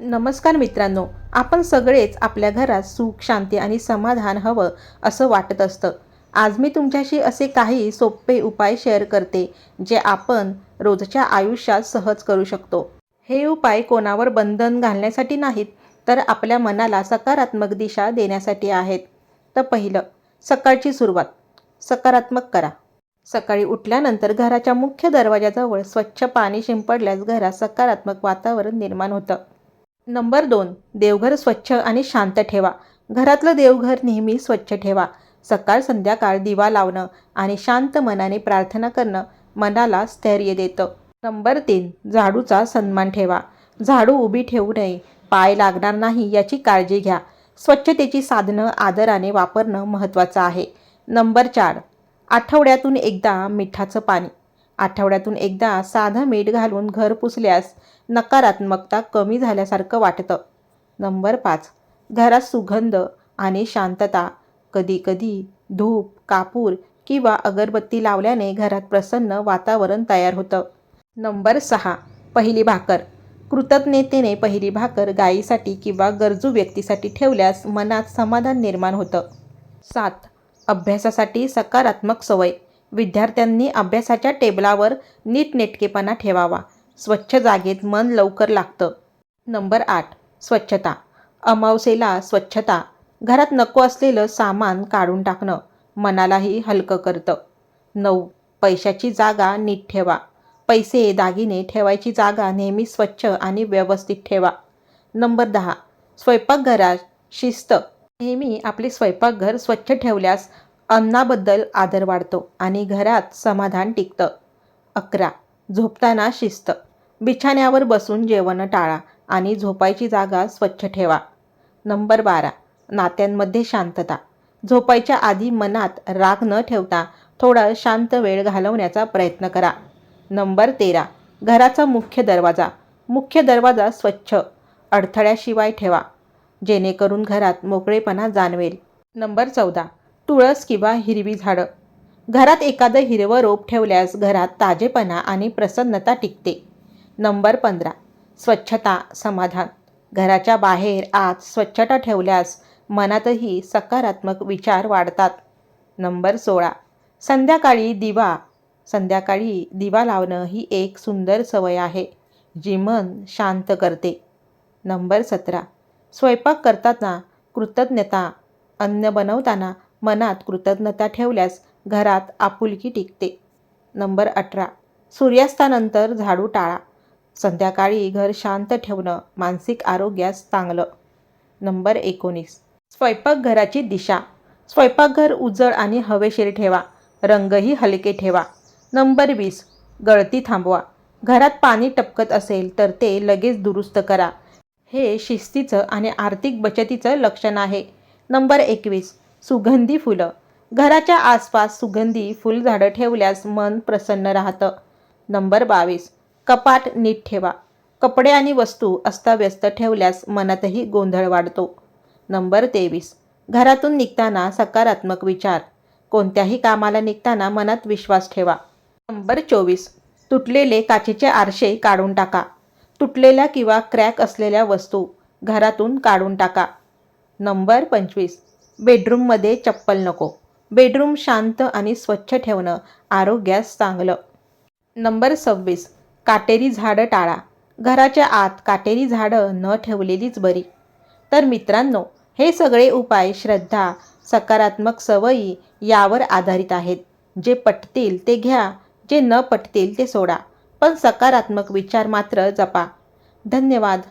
नमस्कार मित्रांनो, आपण सगळेच आपल्या घरात सुख, शांती आणि समाधान हवं असं वाटत असतं. आज मी तुमच्याशी असे काही सोपे उपाय शेअर करते, जे आपण रोजच्या आयुष्यात सहज करू शकतो. हे उपाय कोणावर बंधन घालण्यासाठी नाहीत, तर आपल्या मनाला सकारात्मक दिशा देण्यासाठी आहेत. तर पहिलं, सकाळची सुरुवात सकारात्मक करा. सकाळी उठल्यानंतर घराच्या मुख्य दरवाजाजवळ स्वच्छ पाणी शिंपडल्यास घरात सकारात्मक वातावरण निर्माण होतं. नंबर 2, देवघर स्वच्छ आणि शांत ठेवा. घरातलं देवघर नेहमी स्वच्छ ठेवा. सकाळ संध्याकाळ दिवा लावणं आणि शांत मनाने प्रार्थना करणं मनाला स्थैर्य देतं. नंबर 3, झाडूचा सन्मान ठेवा. झाडू उभी ठेवू नये, पाय लागणार नाही याची काळजी घ्या. स्वच्छतेची साधनं आदराने वापरणं महत्त्वाचं आहे. नंबर 4, आठवड्यातून एकदा मिठाचं पाणी. आठवड्यातून एकदा साधं मीठ घालून घर पुसल्यास नकारात्मकता कमी झाल्यासारखं वाटतं. नंबर 5, घरात सुगंध आणि शांतता. कधीकधी धूप, कापूर किंवा अगरबत्ती लावल्याने घरात प्रसन्न वातावरण तयार होतं. नंबर 6, पहिली भाकर. कृतज्ञतेने पहिली भाकर गायीसाठी किंवा गरजू व्यक्तीसाठी ठेवल्यास मनात समाधान निर्माण होतं. 7, अभ्यासासाठी सकारात्मक सवय. विद्यार्थ्यांनी अभ्यासाच्या टेबलावर नीटनेटकेपणा ठेवावा. स्वच्छ जागेत मन लवकर लागतं. नंबर 8, स्वच्छता. अमावास्येला स्वच्छता. घरात नको असलेलं सामान काढून टाकणं मनालाही हलकं करतं. 9, पैशाची जागा नीट ठेवा. पैसे, दागिने ठेवायची जागा नेहमी स्वच्छ आणि व्यवस्थित ठेवा. नंबर 10, स्वयंपाकघरात शिस्त. नेहमी आपले स्वयंपाकघर स्वच्छ ठेवल्यास अन्नाबद्दल आदर वाढतो आणि घरात समाधान टिकतं. 11, झोपताना शिस्त. बिछाण्यावर बसून जेवण टाळा आणि झोपायची जागा स्वच्छ ठेवा. नंबर 12, नात्यांमध्ये शांतता. झोपायच्या आधी मनात राग न ठेवता थोडा शांत वेळ घालवण्याचा प्रयत्न करा. नंबर 13, घराचा मुख्य दरवाजा. मुख्य दरवाजा स्वच्छ, अडथळ्याशिवाय ठेवा, जेणेकरून घरात मोकळेपणा जाणवेल. नंबर 14, तुळस किंवा हिरवी झाडं. घरात एखादं हिरवं रोप ठेवल्यास घरात ताजेपणा आणि प्रसन्नता टिकते. नंबर 15, स्वच्छता समाधान. घराच्या बाहेर आत स्वच्छता ठेवल्यास मनातही सकारात्मक विचार वाढतात. नंबर 16, संध्याकाळी दिवा लावणं ही एक सुंदर सवय आहे, जी मन शांत करते. नंबर 17, स्वयंपाक करताना कृतज्ञता. अन्न बनवताना मनात कृतज्ञता ठेवल्यास घरात आपुलकी टिकते. नंबर 18, सूर्यास्तानंतर झाडू टाळा. संध्याकाळी घर शांत ठेवणं मानसिक आरोग्यास चांगलं. नंबर 19, स्वयंपाकघराची दिशा. स्वयंपाकघर उजळ आणि हवेशीर ठेवा. रंगही हलके ठेवा. नंबर 20, गळती थांबवा. घरात पाणी टपकत असेल तर ते लगेच दुरुस्त करा. हे शिस्तीचं आणि आर्थिक बचतीचं लक्षण आहे. नंबर 21, सुगंधी फुलं. घराच्या आसपास सुगंधी फुलझाडं ठेवल्यास मन प्रसन्न राहतं. नंबर 22, कपाट नीट ठेवा. कपडे आणि वस्तू अस्ताव्यस्त ठेवल्यास मनातही गोंधळ वाढतो. नंबर 23, घरातून निघताना सकारात्मक विचार. कोणत्याही कामाला निघताना मनात विश्वास ठेवा. नंबर 24, तुटलेले काचेचे आरसे काढून टाका. तुटलेल्या किंवा क्रॅक असलेल्या वस्तू घरातून काढून टाका. नंबर 25, बेडरूममध्ये चप्पल नको. बेडरूम शांत आणि स्वच्छ ठेवणं आरोग्यास चांगलं. नंबर 26, काटेरी झाडं टाळा. घराच्या आत काटेरी झाडं न ठेवलेलीच बरी. तर मित्रांनो, हे सगळे उपाय श्रद्धा, सकारात्मक सवयी यावर आधारित आहेत. जे पटतील ते घ्या, जे न पटतील ते सोडा. पण सकारात्मक विचार मात्र जपा. धन्यवाद.